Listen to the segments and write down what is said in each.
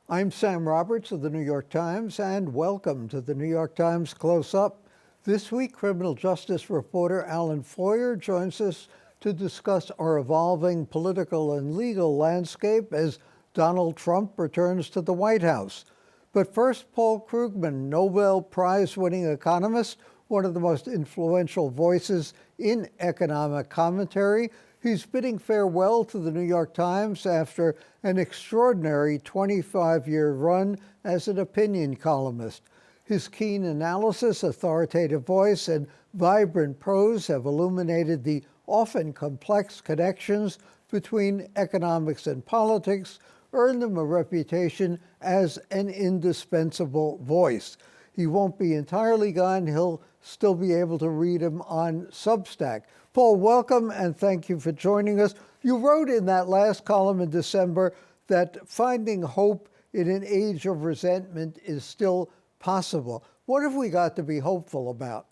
I'm Sam Roberts of the New York Times, and welcome to the New York Times Close-Up. This week, criminal justice reporter Alan Feuer joins us to discuss our evolving political and legal landscape as Donald Trump returns to the White House. But first, Paul Krugman, Nobel Prize-winning economist, one of the most influential voices in economic commentary. He's bidding farewell to the New York Times after an extraordinary 25-year run as an opinion columnist. His keen analysis, authoritative voice, and vibrant prose have illuminated the often complex connections between economics and politics, earned him a reputation as an indispensable voice. He won't be entirely gone. He'll still be able to read him on Substack. Paul, welcome, and thank you for joining us. You wrote in that last column in December that finding hope in an age of resentment is still possible. What have we got to be hopeful about?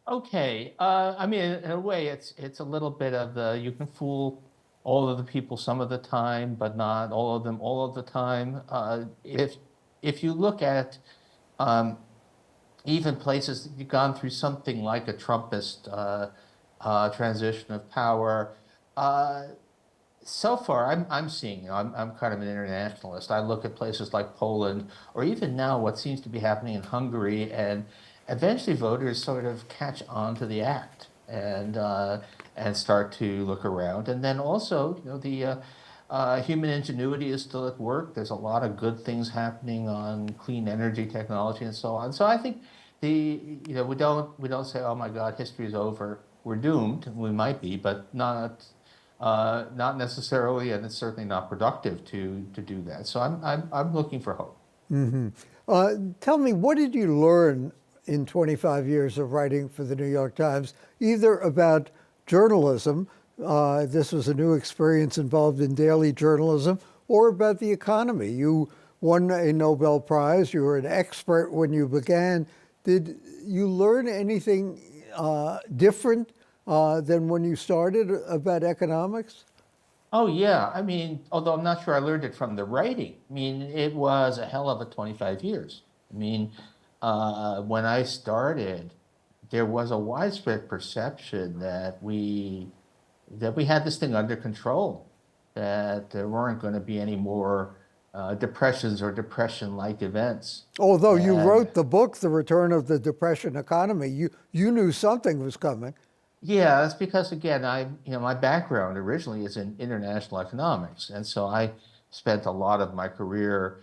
Okay, I mean, in a way, it's a little bit of the you can fool all of the people some of the time, but not all of them all of the time. If you look at even places that you've gone through something like a Trumpist transition of power. So far, I'm seeing, I'm kind of an internationalist. I look at places like Poland, or even now what seems to be happening in Hungary, and eventually voters sort of catch on to the act and start to look around. And then also, the human ingenuity is still at work. There's a lot of good things happening on clean energy technology and so on. So I think we don't say, oh my God, history is over. We're doomed. We might be, but not necessarily, and it's certainly not productive to do that. So I'm looking for hope. Tell me, what did you learn in 25 years of writing for the New York Times, either about journalism, this was a new experience involved in daily journalism, or about the economy? You won a Nobel Prize. You were an expert when you began. Did you learn anything different than when you started about economics? Oh yeah, I mean, although I'm not sure I learned it from the writing. I mean, it was a hell of a 25 years. I mean, when I started, there was a widespread perception that we had this thing under control, that there weren't going to be any more depressions or depression-like events. Although you And wrote the book, The Return of the Depression Economy, you knew something was coming. yeah, that's because again, my background originally is in international economics, and so I spent a lot of my career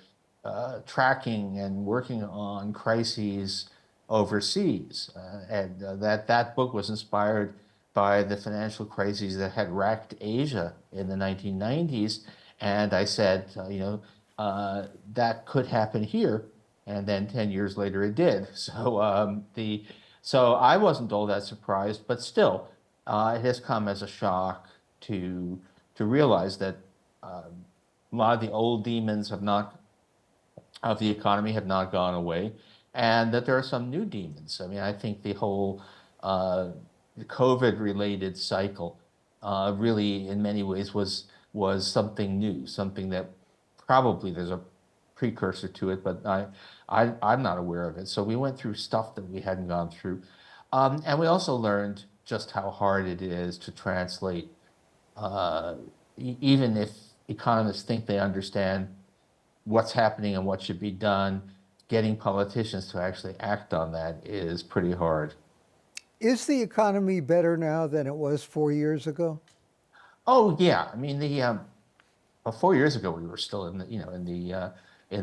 tracking and working on crises overseas, and that book was inspired by the financial crises that had racked Asia in the 1990s, and I said, that could happen here, and then 10 years later it did. So I wasn't all that surprised, but still, it has come as a shock to realize that a lot of the old demons of the economy have not gone away, and that there are some new demons. I mean, I think the whole COVID-related cycle really, in many ways, was something new, something that probably there's a precursor to it, but I'm not aware of it. So we went through stuff that we hadn't gone through. And we also learned just how hard it is to translate, even if economists think they understand what's happening and what should be done, getting politicians to actually act on that is pretty hard. Is the economy better now than it was 4 years ago? Oh yeah, I mean well, 4 years ago we were still in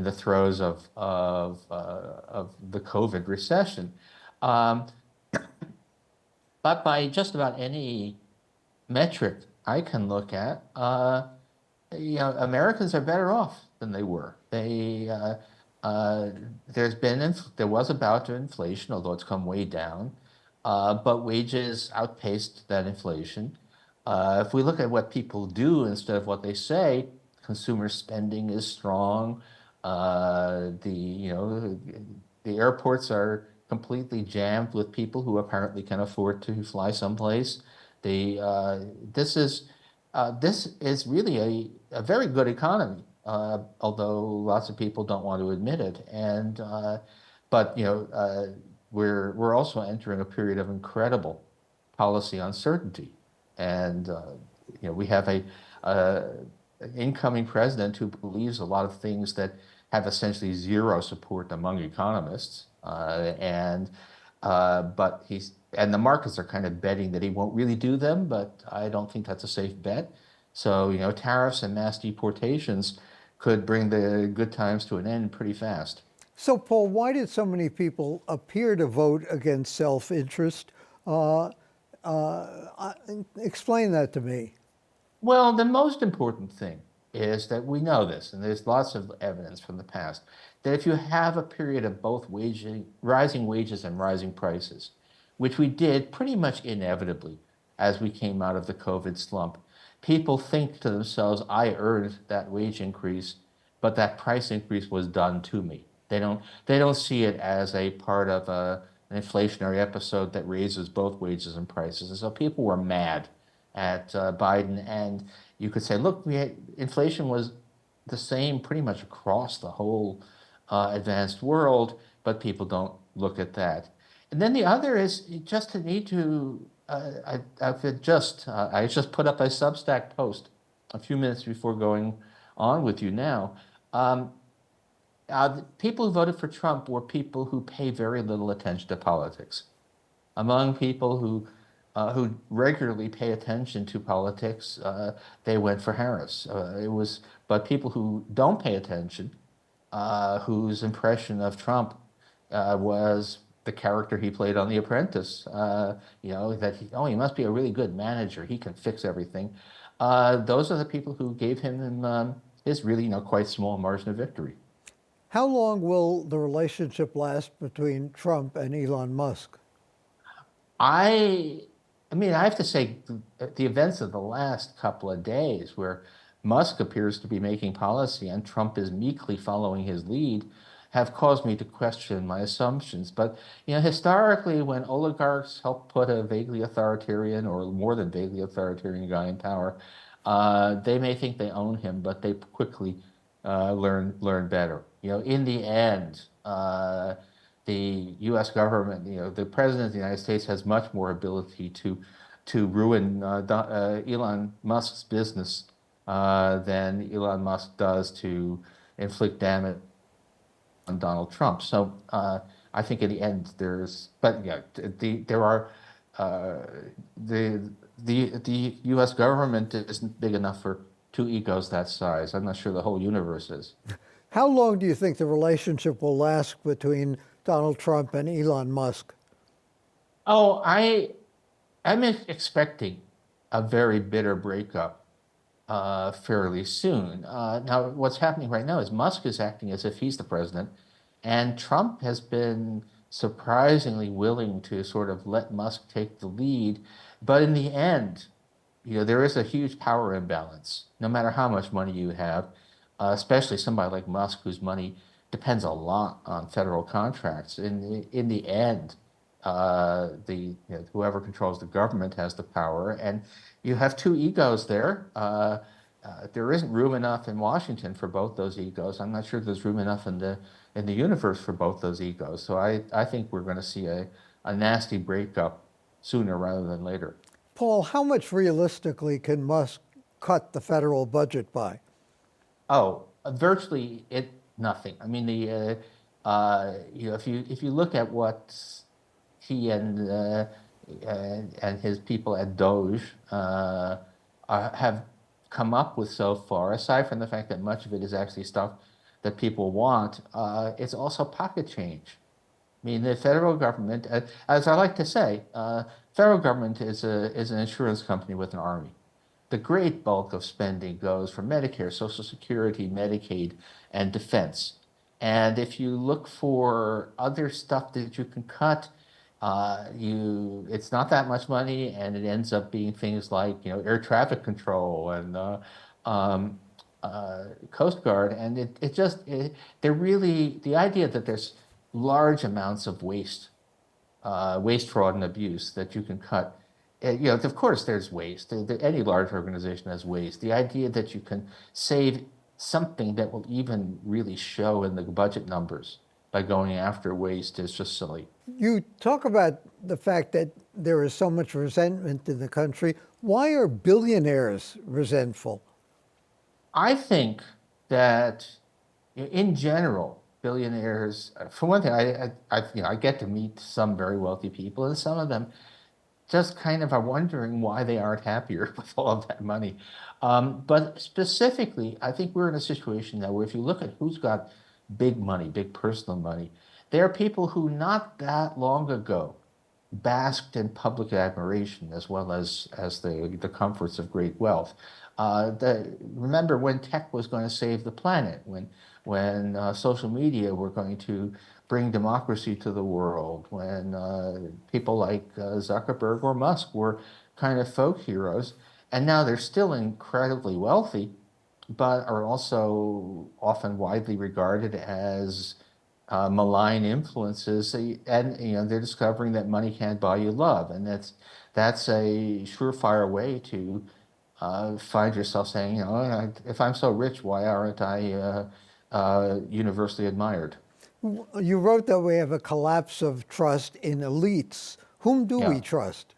the throes of the COVID recession. Um, But by just about any metric I can look at, Americans are better off than they were. There was a bout of inflation, although it's come way down, but wages outpaced that inflation. If we look at what people do instead of what they say, consumer spending is strong. The airports are completely jammed with people who apparently can afford to fly someplace. The this is really a very good economy. although lots of people don't want to admit it. But we're also entering a period of incredible policy uncertainty, and we have a incoming president who believes a lot of things that have essentially zero support among economists, but the markets are kind of betting that he won't really do them, but I don't think that's a safe bet. So, tariffs and mass deportations could bring the good times to an end pretty fast. So, Paul, why did so many people appear to vote against self-interest? Explain that to me. Well, the most important thing is that we know this, and there's lots of evidence from the past, that if you have a period of both rising wages and rising prices, which we did pretty much inevitably as we came out of the COVID slump, people think to themselves, I earned that wage increase, but that price increase was done to me. They don't see it as a part of an inflationary episode that raises both wages and prices. And so people were mad at Biden, and you could say, look, inflation was the same pretty much across the whole advanced world, but people don't look at that. And then the other is just to need to. I just put up a Substack post a few minutes before going on with you now. The people who voted for Trump were people who pay very little attention to politics. Among people who regularly pay attention to politics, they went for Harris. But people who don't pay attention, whose impression of Trump was the character he played on The Apprentice. He must be a really good manager. He can fix everything. Those are the people who gave him his really, quite small margin of victory. How long will the relationship last between Trump and Elon Musk? I have to say, the events of the last couple of days, where Musk appears to be making policy and Trump is meekly following his lead, have caused me to question my assumptions. But historically, when oligarchs help put a vaguely authoritarian or more than vaguely authoritarian guy in power, they may think they own him, but they quickly learn better. In the end, the U.S. government, the president of the United States has much more ability to ruin Elon Musk's business than Elon Musk does to inflict damage on Donald Trump. So I think in the end there are the U.S. government isn't big enough for two egos that size. I'm not sure the whole universe is. How long do you think the relationship will last between Donald Trump and Elon Musk? Oh, I'm expecting a very bitter breakup fairly soon. Now, what's happening right now is Musk is acting as if he's the president, and Trump has been surprisingly willing to sort of let Musk take the lead. But in the end, there is a huge power imbalance, no matter how much money you have, especially somebody like Musk, whose money depends a lot on federal contracts. In the end, whoever controls the government has the power, and you have two egos there. There isn't room enough in Washington for both those egos. I'm not sure there's room enough in the universe for both those egos. So I think we're going to see a nasty breakup sooner rather than later. Paul, how much realistically can Musk cut the federal budget by? Oh, virtually nothing. I mean, if you look at what he and his people at Doge have come up with so far, aside from the fact that much of it is actually stuff that people want, it's also pocket change. I mean, the federal government, as I like to say, federal government is an insurance company with an army. The great bulk of spending goes for Medicare, Social Security, Medicaid, and defense. And if you look for other stuff that you can cut, it's not that much money, and it ends up being things like air traffic control and Coast Guard, and the idea that there's large amounts of waste, fraud, and abuse that you can cut. Of course, there's waste. Any large organization has waste. The idea that you can save something that will even really show in the budget numbers by going after waste is just silly. You talk about the fact that there is so much resentment in the country. Why are billionaires resentful? I think that in general, billionaires, for one thing, I get to meet some very wealthy people, and some of them just kind of are wondering why they aren't happier with all of that money. But specifically, I think we're in a situation now where if you look at who's got big money, big personal money, there are people who not that long ago basked in public admiration as well as the comforts of great wealth. Remember when tech was going to save the planet, when social media were going to bring democracy to the world, when people like Zuckerberg or Musk were kind of folk heroes, and now they're still incredibly wealthy, but are also often widely regarded as malign influences, and they're discovering that money can't buy you love, and that's a surefire way to find yourself saying, if I'm so rich, why aren't I universally admired? You wrote that we have a collapse of trust in elites. Whom do we Yeah. trust?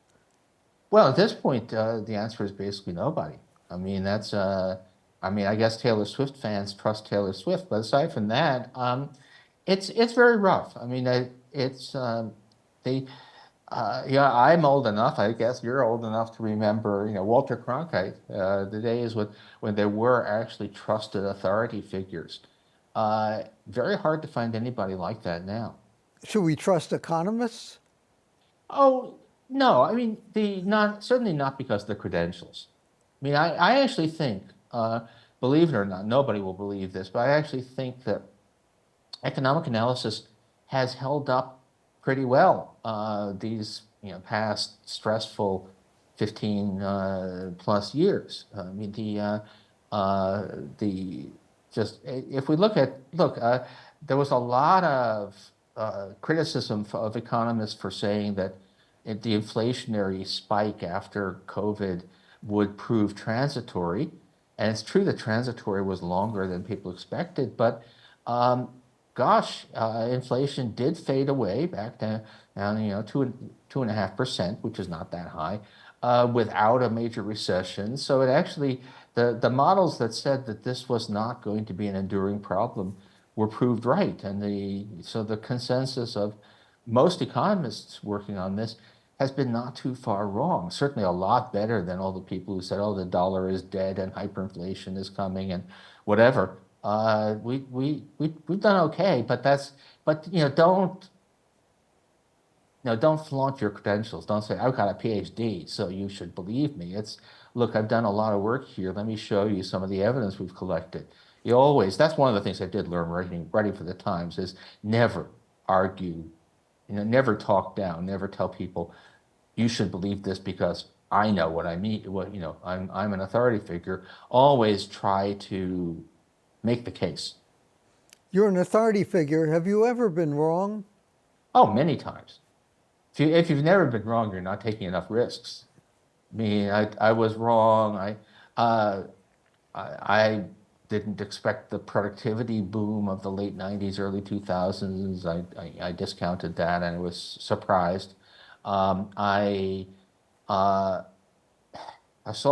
Well, at this point, the answer is basically nobody. I mean, I guess Taylor Swift fans trust Taylor Swift, but aside from that, it's very rough. I mean, they, yeah, I'm old enough. I guess you're old enough to remember, Walter Cronkite, the days when there were actually trusted authority figures. Very hard to find anybody like that now. Should we trust economists? Oh, no, I mean, certainly not because of the credentials. I mean, I actually think, believe it or not, nobody will believe this, but I actually think that economic analysis has held up pretty well these past stressful 15 plus years. I mean, the just if we there was a lot of criticism of economists for saying that the inflationary spike after COVID would prove transitory. And it's true that transitory was longer than people expected, but um, gosh, inflation did fade away back down, 2.5%, which is not that high, without a major recession. So it actually, the models that said that this was not going to be an enduring problem were proved right. And so the consensus of most economists working on this has been not too far wrong. Certainly a lot better than all the people who said, oh, the dollar is dead and hyperinflation is coming and whatever. We've done okay, but don't flaunt your credentials. Don't say I've got a PhD, so you should believe me. Look, I've done a lot of work here. Let me show you some of the evidence we've collected. That's one of the things I did learn writing for the Times is never argue, never talk down, never tell people you should believe this because I know what I mean. I'm an authority figure. Always try to make the case. You're an authority figure. Have you ever been wrong? Oh, many times. If you've never been wrong, you're not taking enough risks. I mean, I was wrong. I didn't expect the productivity boom of the late 90s, early 2000s. I discounted that and I was surprised. I saw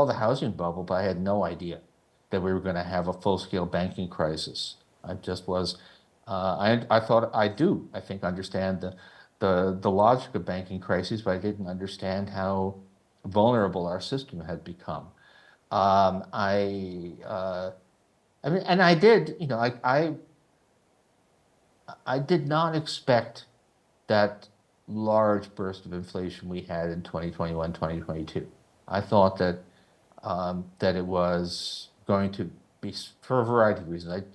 the housing bubble, but I had no idea that we were going to have a full-scale banking crisis. I just was, I thought I think, understand the logic of banking crises, but I didn't understand how vulnerable our system had become. I mean, and I did, I did not expect that large burst of inflation we had in 2021, 2022. I thought that it was going to be for a variety of reasons.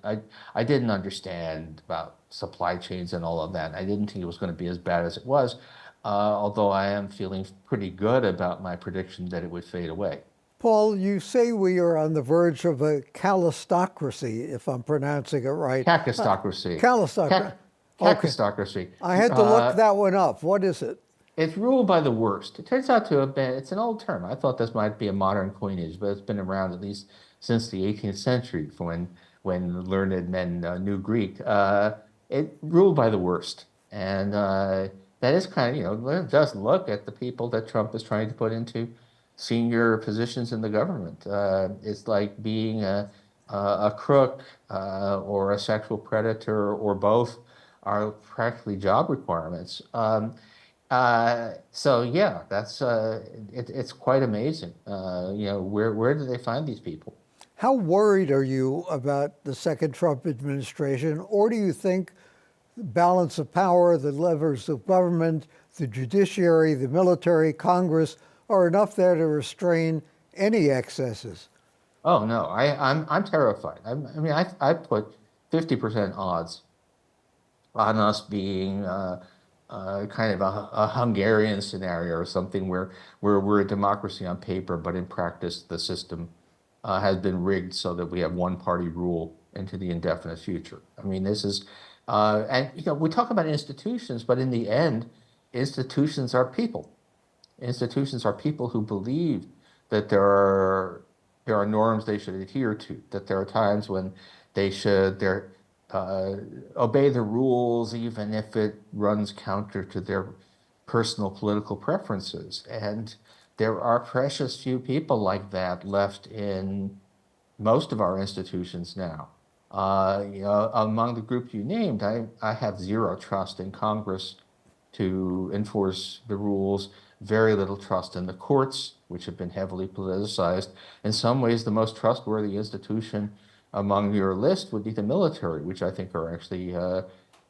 I didn't understand about supply chains and all of that. I didn't think it was going to be as bad as it was, although I am feeling pretty good about my prediction that it would fade away. Paul, you say we are on the verge of a calistocracy, if I'm pronouncing it right. Kakistocracy. Calistocracy. Okay. Kakistocracy. I had to look that one up. What is it? It's ruled by the worst. It turns out to have been, it's an old term. I thought this might be a modern coinage, but it's been around at least since the 18th century, when learned men knew Greek. It ruled by the worst. And that is kind of, just look at the people that Trump is trying to put into senior positions in the government. It's like being a crook or a sexual predator or both are practically job requirements. So yeah, it's quite amazing. Where do they find these people? How worried are you about the second Trump administration, or do you think the balance of power, the levers of government, the judiciary, the military, Congress are enough there to restrain any excesses? Oh no, I'm terrified. I put 50% odds on us being kind of a Hungarian scenario or something where we're a democracy on paper, but in practice the system has been rigged so that we have one party rule into the indefinite future. I mean, this is, and we talk about institutions, but in the end, institutions are people. Institutions are people who believe that there are norms they should adhere to, that there are times when they should uh, obey the rules, even if it runs counter to their personal political preferences. And there are precious few people like that left in most of our institutions now. Among the group you named, I have zero trust in Congress to enforce the rules, very little trust in the courts, which have been heavily politicized. In some ways, the most trustworthy institution among your list would be the military, which I think are actually,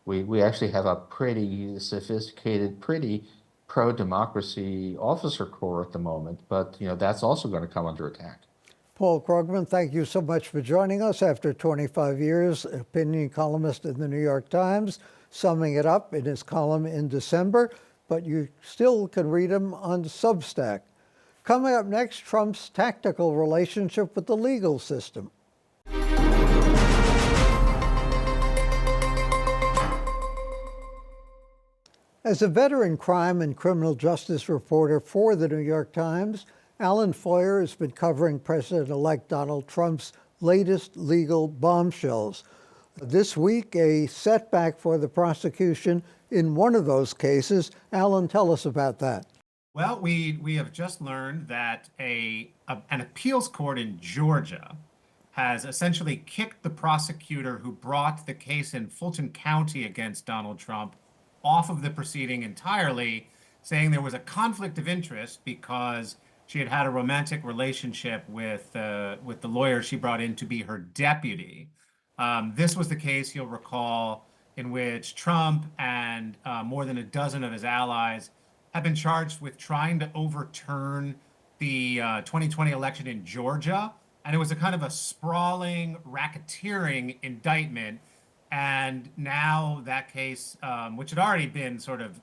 we actually have a pretty sophisticated, pretty pro-democracy officer corps at the moment, but that's also going to come under attack. Paul Krugman, thank you so much for joining us after 25 years, opinion columnist in the New York Times, summing it up in his column in December, but you still can read him on Substack. Coming up next, Trump's tactical relationship with the legal system. As a veteran crime and criminal justice reporter for the New York Times, Alan Feuer has been covering President-elect Donald Trump's latest legal bombshells. This week, a setback for the prosecution in one of those cases. Alan, tell us about that. Well, we have just learned that an appeals court in Georgia has essentially kicked the prosecutor who brought the case in Fulton County against Donald Trump off of the proceeding entirely, saying there was a conflict of interest because she had had a romantic relationship with the lawyer she brought in to be her deputy. This was the case, you'll recall, in which Trump and more than a dozen of his allies have been charged with trying to overturn the 2020 election in Georgia. And it was a kind of a sprawling, racketeering indictment. And now that case, which had already been sort of,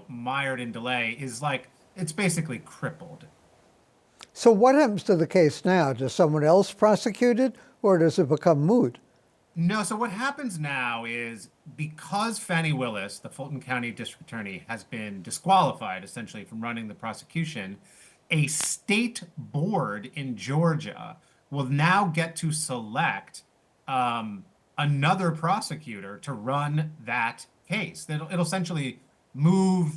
mired in delay, it's basically crippled. So what happens to the case now? Does someone else prosecute it, or does it become moot? No, so what happens now is because Fani Willis, the Fulton County District Attorney, has been disqualified essentially from running the prosecution, a state board in Georgia will now get to select another prosecutor to run that case. It'll essentially move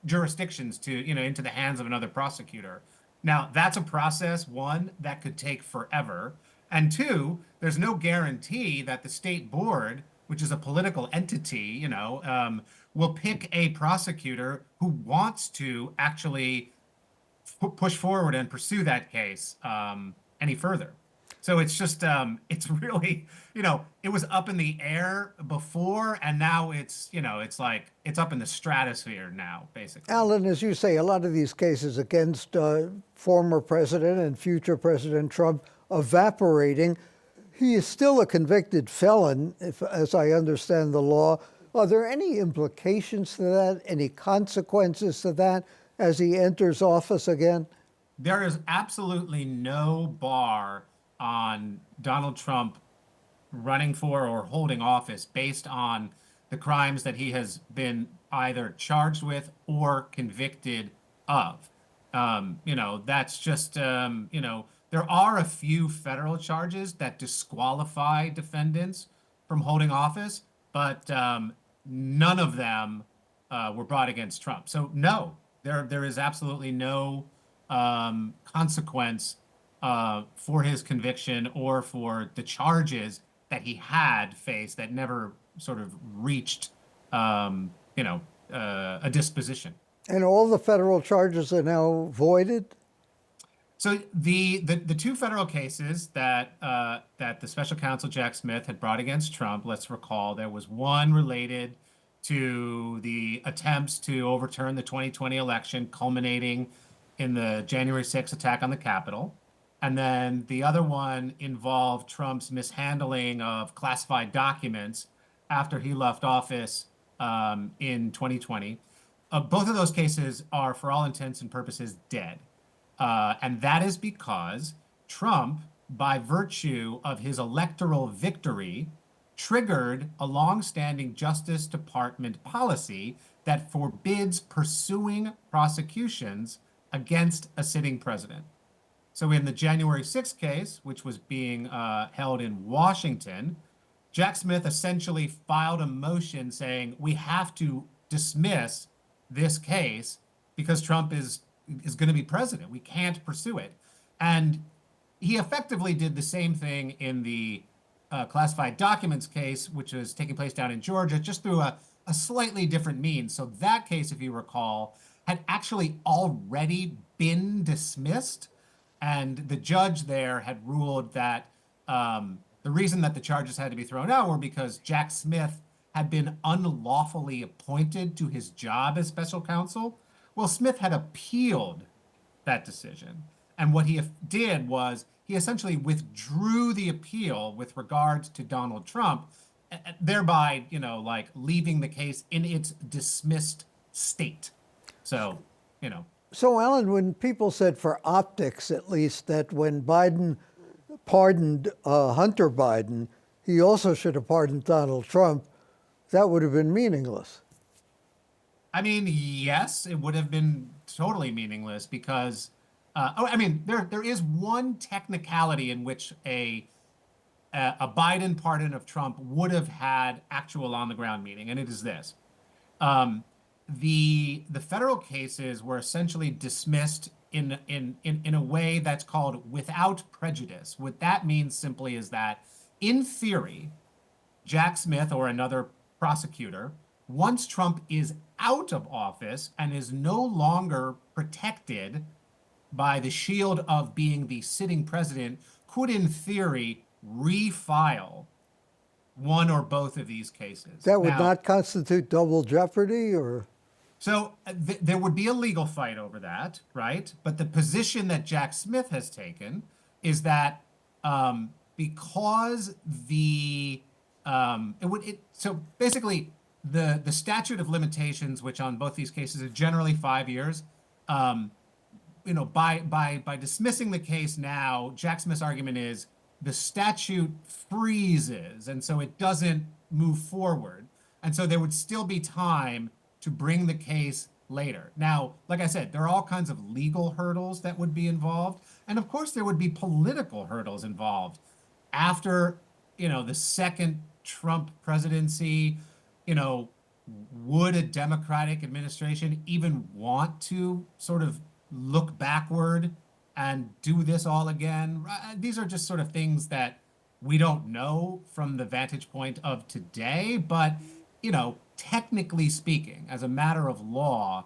jurisdictions to, into the hands of another prosecutor. Now, that's a process, one, that could take forever. And two, there's no guarantee that the state board, which is a political entity, will pick a prosecutor who wants to actually push forward and pursue that case any further. So it's just, it's really, it was up in the air before, and now it's like it's up in the stratosphere now, basically. Alan, as you say, a lot of these cases against former President and future President Trump evaporating. He is still a convicted felon, as I understand the law. Are there any implications to that, any consequences to that as he enters office again? There is absolutely no bar on Donald Trump running for or holding office based on the crimes that he has been either charged with or convicted of. That's just, There are a few federal charges that disqualify defendants from holding office, but none of them were brought against Trump. So no, there is absolutely no consequence for his conviction or for the charges that he had faced that never sort of reached, a disposition. And all the federal charges are now voided? So the two federal cases that the special counsel Jack Smith had brought against Trump, let's recall, there was one related to the attempts to overturn the 2020 election, culminating in the January 6th attack on the Capitol. And then the other one involved Trump's mishandling of classified documents after he left office in 2020. Both of those cases are, for all intents and purposes, dead. And that is because Trump, by virtue of his electoral victory, triggered a longstanding Justice Department policy that forbids pursuing prosecutions against a sitting president. So in the January 6th case, which was being held in Washington, Jack Smith essentially filed a motion saying we have to dismiss this case because Trump is going to be president. We can't pursue it. And he effectively did the same thing in the classified documents case, which was taking place down in Georgia, just through a slightly different means. So that case, if you recall, had actually already been dismissed. And the judge there had ruled that the reason that the charges had to be thrown out were because Jack Smith had been unlawfully appointed to his job as special counsel. Well, Smith had appealed that decision. And what he did was he essentially withdrew the appeal with regards to Donald Trump, thereby, leaving the case in its dismissed state. So, So, Alan, when people said, for optics at least, that when Biden pardoned Hunter Biden, he also should have pardoned Donald Trump, that would have been meaningless. I mean, yes, it would have been totally meaningless because, there is one technicality in which a Biden pardon of Trump would have had actual on the ground meaning, and it is this. The federal cases were essentially dismissed in a way that's called without prejudice. What that means simply is that, in theory, Jack Smith or another prosecutor, once Trump is out of office and is no longer protected by the shield of being the sitting president, could in theory refile one or both of these cases. That would not constitute double jeopardy, or? So there would be a legal fight over that, right? But the position that Jack Smith has taken is that because so basically the statute of limitations, which on both these cases is generally 5 years, by dismissing the case now, Jack Smith's argument is the statute freezes, and so it doesn't move forward, and so there would still be time to bring the case later. Now, like I said, there are all kinds of legal hurdles that would be involved. And of course, there would be political hurdles involved. After, the second Trump presidency, would a Democratic administration even want to sort of look backward and do this all again? These are just sort of things that we don't know from the vantage point of today, but, technically speaking, as a matter of law,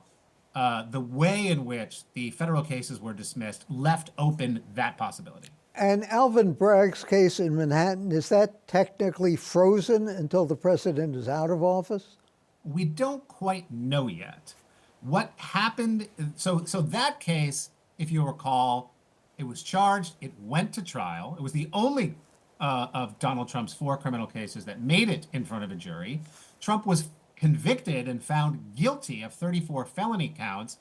the way in which the federal cases were dismissed left open that possibility. And Alvin Bragg's case in Manhattan, is that technically frozen until the president is out of office? We don't quite know yet. What happened, so that case, if you recall, it was charged, it went to trial. It was the only of Donald Trump's 4 criminal cases that made it in front of a jury. Trump was convicted and found guilty of 34 felony counts,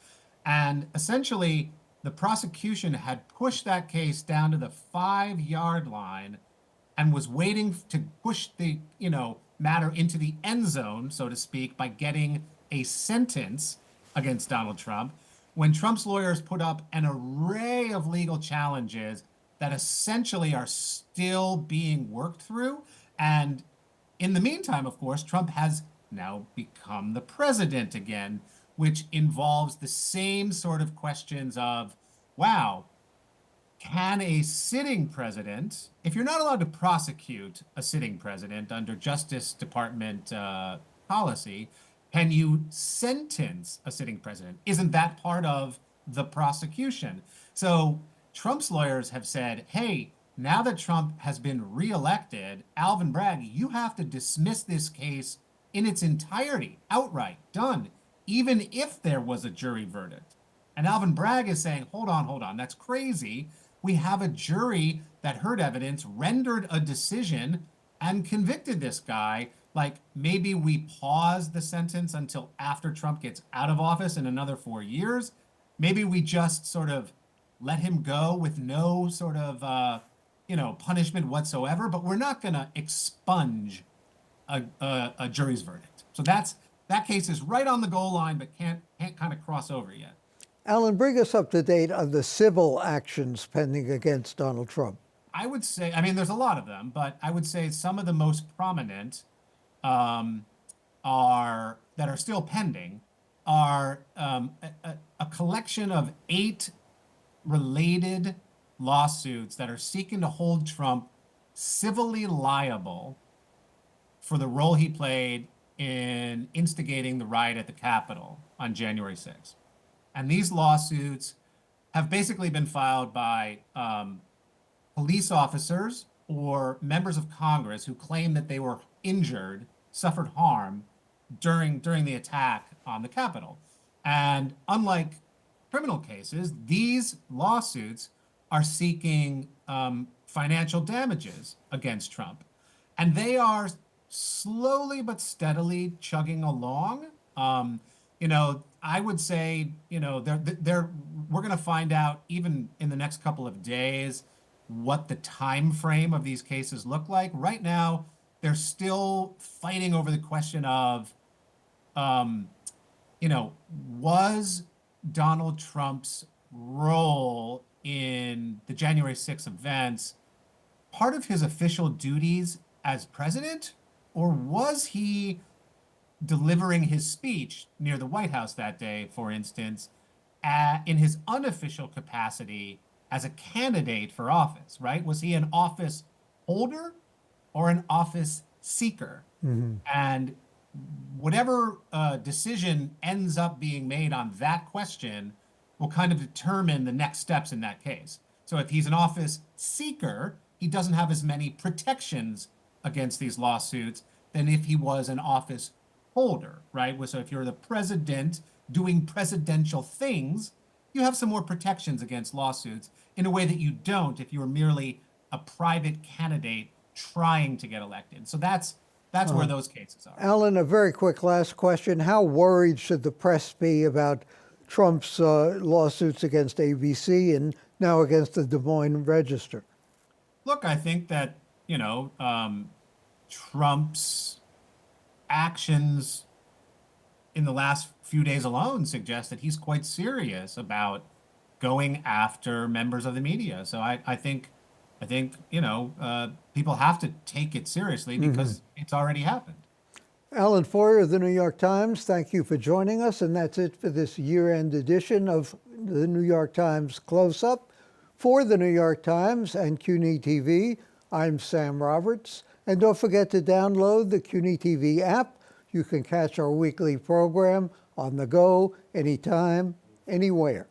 and essentially the prosecution had pushed that case down to the 5-yard line and was waiting to push the matter into the end zone, so to speak, by getting a sentence against Donald Trump, when Trump's lawyers put up an array of legal challenges that essentially are still being worked through. And in the meantime, of course, Trump has now become the president again, which involves the same sort of questions of, wow, can a sitting president, if you're not allowed to prosecute a sitting president under Justice Department policy, can you sentence a sitting president? Isn't that part of the prosecution? So Trump's lawyers have said, hey, now that Trump has been reelected, Alvin Bragg, you have to dismiss this case in its entirety, outright, done, even if there was a jury verdict. And Alvin Bragg is saying, hold on, that's crazy. We have a jury that heard evidence, rendered a decision, and convicted this guy. Like, maybe we pause the sentence until after Trump gets out of office in another 4 years. Maybe we just sort of let him go with no sort of, punishment whatsoever, but we're not going to expunge a jury's verdict. So that case is right on the goal line, but can't kind of cross over yet. Alan, bring us up to date on the civil actions pending against Donald Trump. I would say, I mean, there's a lot of them, but I would say some of the most prominent are still pending are a collection of 8 related lawsuits that are seeking to hold Trump civilly liable for the role he played in instigating the riot at the Capitol on January 6th. And these lawsuits have basically been filed by police officers or members of Congress who claim that they were injured, suffered harm during the attack on the Capitol. And unlike criminal cases, these lawsuits are seeking financial damages against Trump. And they are slowly but steadily chugging along. I would say, we're going to find out even in the next couple of days what the time frame of these cases look like. Right now, they're still fighting over the question of, was Donald Trump's role in the January 6th events part of his official duties as president, or was he delivering his speech near the White House that day, for instance, in his unofficial capacity as a candidate for office, right? Was he an office holder or an office seeker? Mm-hmm. And whatever decision ends up being made on that question will kind of determine the next steps in that case. So if he's an office seeker, he doesn't have as many protections against these lawsuits than if he was an office holder, right? So if you're the president doing presidential things, you have some more protections against lawsuits in a way that you don't if you're merely a private candidate trying to get elected. So that's where those cases are. Alan, a very quick last question. How worried should the press be about Trump's lawsuits against ABC and now against the Des Moines Register? Look, I think that, Trump's actions in the last few days alone suggest that he's quite serious about going after members of the media. So I think people have to take it seriously because it's already happened. Alan Feuer of the New York Times, thank you for joining us. And that's it for this year-end edition of the New York Times Close-Up. For the New York Times and CUNY TV, I'm Sam Roberts. And don't forget to download the CUNY TV app. You can catch our weekly program on the go, anytime, anywhere.